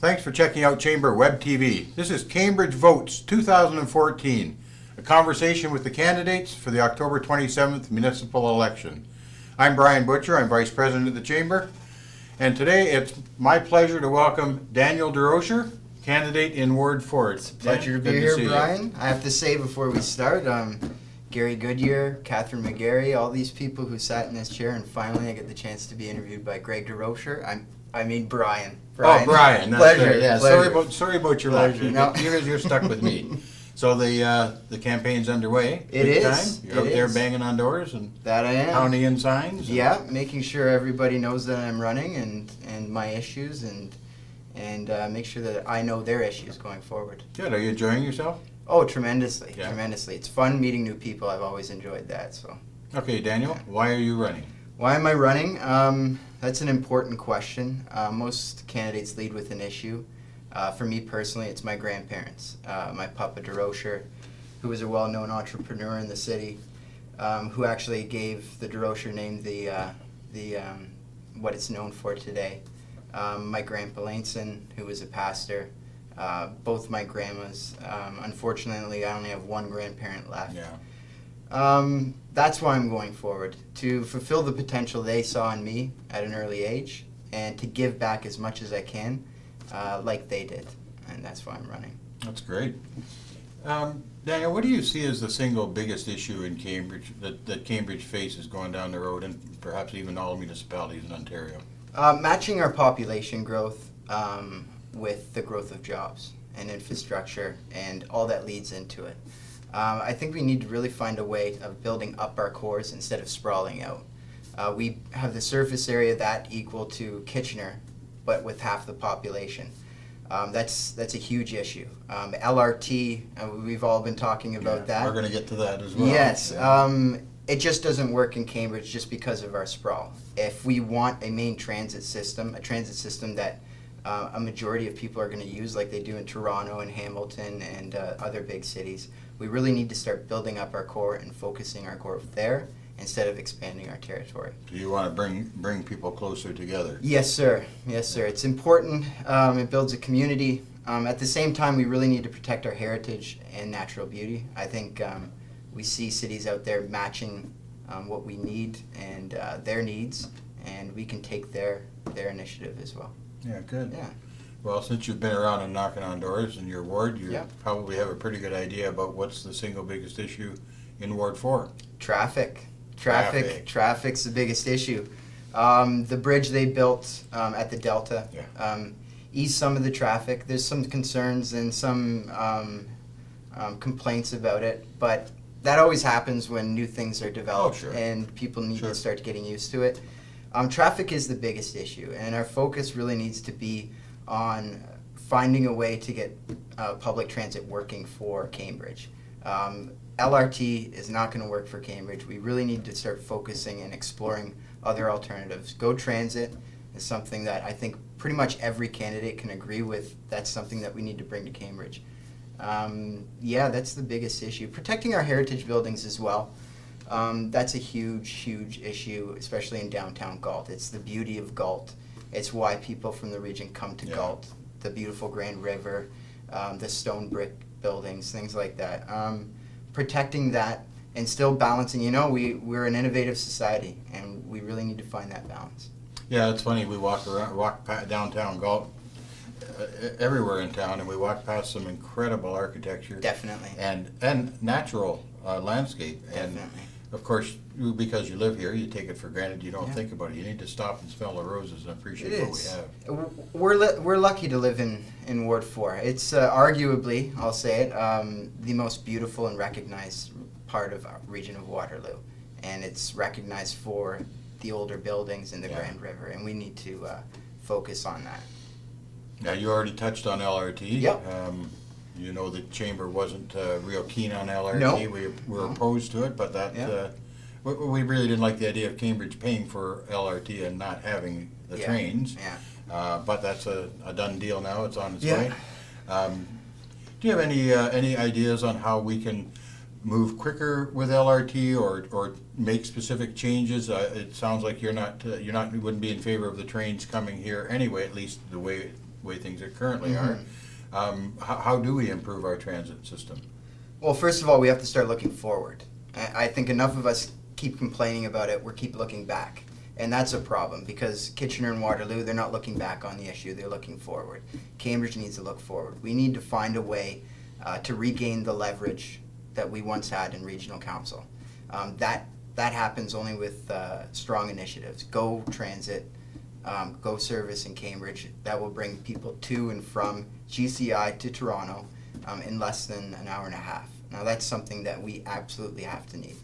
Thanks for checking out Chamber Web TV. This is Cambridge Votes 2014, a conversation with the candidates for the October 27th municipal election. I'm Brian Butcher, I'm Vice President of the Chamber, and today it's my pleasure to welcome Daniel Durocher, candidate in Ward 4. It's a pleasure to be here, Brian. I have to say before we start, Gary Goodyear, Catherine McGarry, all these people who sat in this chair, and finally I get the chance to be interviewed by Greg Durocher. Brian. Oh, Brian. Pleasure. Yeah, pleasure. Sorry about your Pleasure. luck. You're stuck with me. So the campaign's underway. It Big is. Time. You're out there banging on doors and that I am. pounding in signs. Yeah, making sure everybody knows that I'm running and my issues and make sure that I know their issues going forward. Good. Are you enjoying yourself? Oh, tremendously. Yeah. Tremendously. It's fun meeting new people. I've always enjoyed that. So. Okay, Daniel, why are you running? Why am I running? That's an important question. Most candidates lead with an issue. For me personally, it's my grandparents. My Papa Durocher, who was a well-known entrepreneur in the city, who actually gave the Durocher name the what it's known for today. My Grandpa Laneson, who was a pastor. Both my grandmas. Unfortunately, I only have one grandparent left. Yeah. That's why I'm going forward, to fulfill the potential they saw in me at an early age and to give back as much as I can like they did. And that's why I'm running. That's great. Daniel, what do you see as the single biggest issue in Cambridge that Cambridge faces going down the road and perhaps even all municipalities in Ontario? Matching our population growth with the growth of jobs and infrastructure and all that leads into it. I think we need to really find a way of building up our cores instead of sprawling out. We have the surface area that equal to Kitchener, but with half the population. That's a huge issue. LRT, we've all been talking about that. We're going to get to that as well. Yes. Yeah. It just doesn't work in Cambridge just because of our sprawl. If we want a main transit system, that a majority of people are going to use like they do in Toronto and Hamilton and other big cities, we really need to start building up our core and focusing our growth there instead of expanding our territory. Do you want to bring people closer together? Yes, sir. Yes, sir. It's important. It builds a community. At the same time, we really need to protect our heritage and natural beauty. I think we see cities out there matching what we need and their needs, and we can take their initiative as well. Yeah, good. Yeah. Well, since you've been around and knocking on doors in your ward, you Yeah. probably have a pretty good idea about what's the single biggest issue in Ward 4. Traffic's the biggest issue. The bridge they built at the Delta eased some of the traffic. There's some concerns and some complaints about it, but that always happens when new things are developed. Sure. And people need Sure. to start getting used to it. Traffic is the biggest issue, and our focus really needs to be on finding a way to get public transit working for Cambridge. LRT is not going to work for Cambridge. We really need to start focusing and exploring other alternatives. Go Transit is something that I think pretty much every candidate can agree with. That's something that we need to bring to Cambridge. That's the biggest issue. Protecting our heritage buildings as well. That's a huge issue, especially in downtown Galt. It's the beauty of Galt. It's why people from the region come to Galt. The beautiful Grand River, the stone brick buildings, things like that. Protecting that and still balancing. We're an innovative society, and we really need to find that balance. Yeah, it's funny. We walk downtown Galt, everywhere in town, and we walk past some incredible architecture. Definitely. And natural landscape. Definitely. And of course, because you live here, you take it for granted. You don't think about it. You need to stop and smell the roses and appreciate what we have. We're lucky to live in Ward 4. It's arguably, I'll say it, the most beautiful and recognized part of our region of Waterloo. And it's recognized for the older buildings in the Grand River, and we need to focus on that. Now, you already touched on LRT. Yep. You know the Chamber wasn't real keen on LRT. No. We were opposed to it, but we really didn't like the idea of Cambridge paying for LRT and not having the trains. Yeah. But that's a done deal now. It's on its way. Do you have any ideas on how we can move quicker with LRT or make specific changes? It sounds like you wouldn't be in favor of the trains coming here anyway, at least the way way things are currently are. How do we improve our transit system? Well, first of all, we have to start looking forward. I think enough of us keep complaining about it, we keep looking back. And that's a problem because Kitchener and Waterloo, they're not looking back on the issue, they're looking forward. Cambridge needs to look forward. We need to find a way to regain the leverage that we once had in regional council. That happens only with strong initiatives. Go Transit, Go Service in Cambridge. That will bring people to and from GCI to Toronto in less than an hour and a half. Now that's something that we absolutely have to need.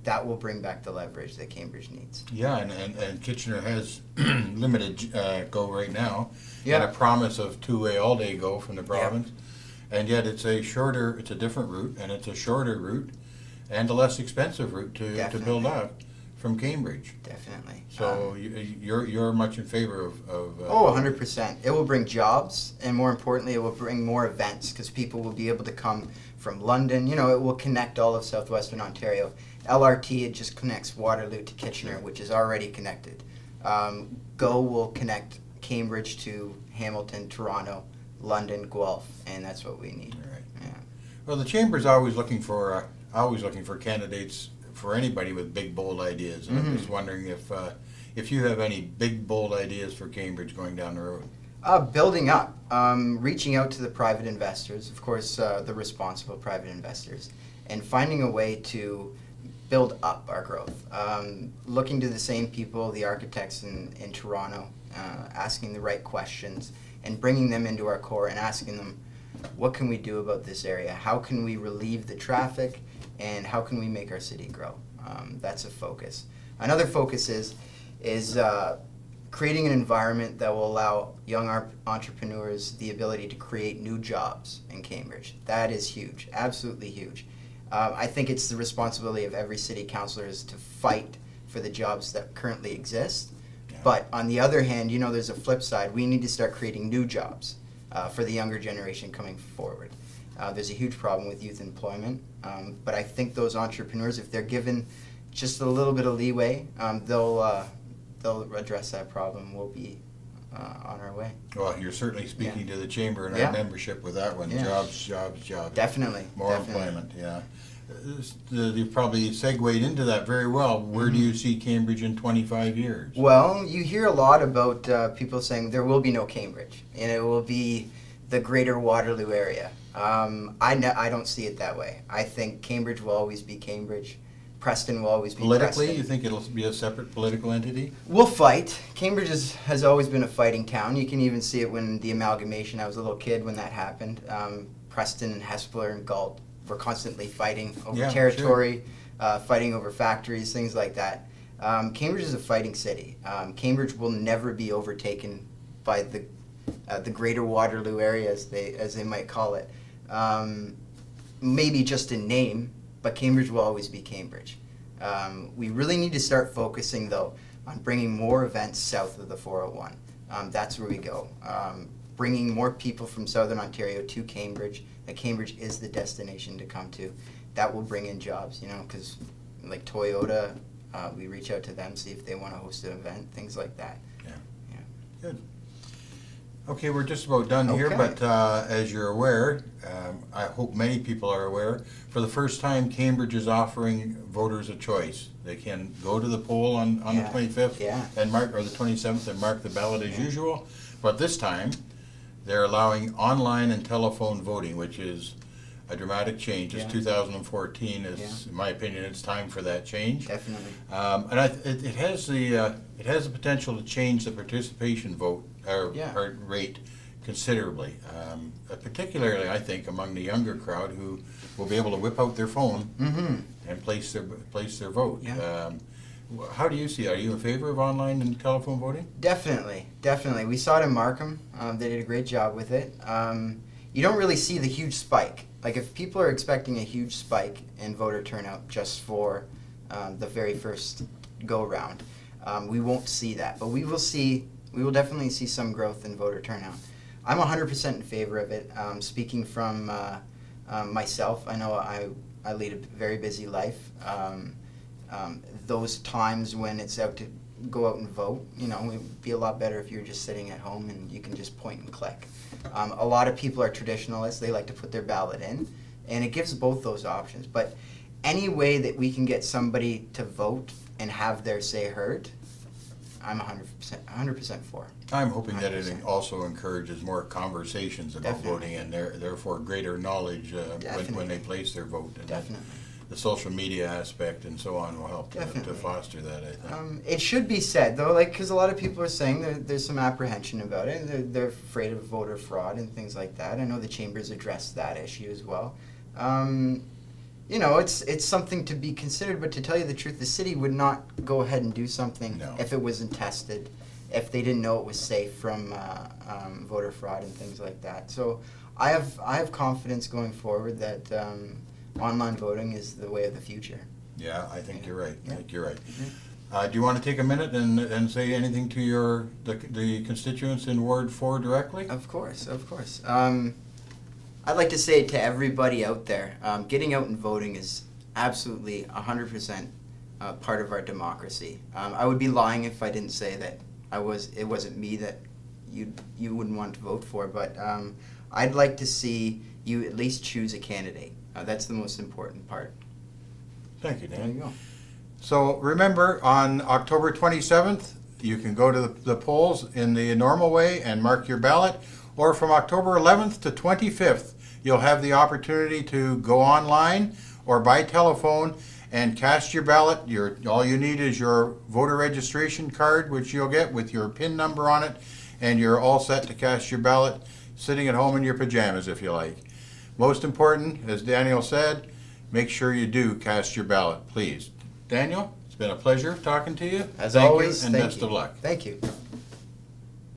That will bring back the leverage that Cambridge needs. Yeah, and Kitchener has limited go right now, Yeah. and a promise of two-way all-day go from the province. And yet it's a different route, and it's a shorter route, and a less expensive route to build Definitely. up from Cambridge. Definitely. So you're much in favor of 100%. It will bring jobs, and more importantly, it will bring more events because people will be able to come from London. You know, it will connect all of southwestern Ontario. LRT, it just connects Waterloo to Kitchener, which is already connected. GO will connect Cambridge to Hamilton, Toronto, London, Guelph, and that's what we need. Right. Yeah. Well, the Chamber's always looking for candidates for anybody with big, bold ideas. And I'm just wondering if you have any big, bold ideas for Cambridge going down the road. Building up, reaching out to the private investors, of course, the responsible private investors, and finding a way to build up our growth. Looking to the same people, the architects in Toronto, asking the right questions, and bringing them into our core and asking them, what can we do about this area? How can we relieve the traffic? And how can we make our city grow? That's a focus. Another focus is creating an environment that will allow young entrepreneurs the ability to create new jobs in Cambridge. That is huge, absolutely huge. I think it's the responsibility of every city councillor is to fight for the jobs that currently exist. Yeah. But on the other hand, you know, there's a flip side. We need to start creating new jobs for the younger generation coming forward. There's a huge problem with youth employment, but I think those entrepreneurs, if they're given just a little bit of leeway, they'll address that problem. We'll be on our way. Well, you're certainly speaking to the Chamber and our Yeah. membership with that one. Yeah. Jobs. Definitely. More definitely. employment, yeah. You've probably segued into that very well. Where do you see Cambridge in 25 years? Well, you hear a lot about people saying there will be no Cambridge, and it will be the greater Waterloo area. I don't see it that way. I think Cambridge will always be Cambridge. Preston will always be Politically, Preston. you think it'll be a separate political entity? We'll fight. Cambridge has always been a fighting town. You can even see it when the amalgamation, I was a little kid when that happened. Preston and Hespeler and Galt were constantly fighting over Yeah, territory, fighting over factories, things like that. Cambridge is a fighting city. Cambridge will never be overtaken by the greater Waterloo area, as they might call it. Maybe just in name, but Cambridge will always be Cambridge. We really need to start focusing, though, on bringing more events south of the 401. That's where we go. Bringing more people from Southern Ontario to Cambridge. Cambridge is the destination to come to. That will bring in jobs, you know, because like Toyota, we reach out to them, see if they want to host an event, things like that. Yeah. Yeah. Good. Okay, we're just about done here, Okay. but as you're aware, I hope many people are aware, for the first time, Cambridge is offering voters a choice. They can go to the poll on the Yeah. 25th Yeah. and or the 27th and mark the ballot as usual, but this time, they're allowing online and telephone voting, which is a dramatic change. It's Yeah. 2014. In my opinion, it's time for that change. Definitely. And it has the potential to change the participation vote Yeah. or rate considerably, particularly I think among the younger crowd who will be able to whip out their phone and place their vote. Yeah. How do you see it? Are you in favor of online and telephone voting? Definitely. We saw it in Markham. They did a great job with it. You don't really see the huge spike. Like if people are expecting a huge spike in voter turnout just for the very first go round, we won't see that. But we will definitely see some growth in voter turnout. I'm 100% in favor of it. Speaking from myself, I know I lead a very busy life. Those times when it's out to go out and vote. You know, it would be a lot better if you're just sitting at home and you can just point and click. A lot of people are traditionalists. They like to put their ballot in, and it gives both those options. But any way that we can get somebody to vote and have their say heard, I'm 100% for. I'm hoping that it 100%. also encourages more conversations about Definitely. voting and therefore greater knowledge when Definitely. they place their vote. And Definitely. the social media aspect and so on will help to Definitely. foster that, I think. It should be said though, like, because a lot of people are saying there's some apprehension about it. They're afraid of voter fraud and things like that. I know the Chamber's addressed that issue as well. You know, it's something to be considered, but to tell you the truth, the city would not go ahead and do something No. if it wasn't tested, if they didn't know it was safe from voter fraud and things like that. So I have confidence going forward that online voting is the way of the future. Yeah, I think you're right. Yeah. I think you're right. Mhm. Do you want to take a minute and say anything to the constituents in Ward 4 directly? Of course, of course. I'd like to say to everybody out there, getting out and voting is absolutely 100% part of our democracy. I would be lying if I didn't say that it wasn't me that you wouldn't want to vote for, but I'd like to see you at least choose a candidate. That's the most important part. Thank you, There Dan. you go. So remember, on October 27th, you can go to the polls in the normal way and mark your ballot, or from October 11th to 25th, you'll have the opportunity to go online or by telephone and cast your ballot. All you need is your voter registration card, which you'll get with your PIN number on it, and you're all set to cast your ballot sitting at home in your pajamas if you like. Most important, as Daniel said, make sure you do cast your ballot, please. Daniel, it's been a pleasure talking to you. As Thank always, you, and thank best you. of luck. Thank you.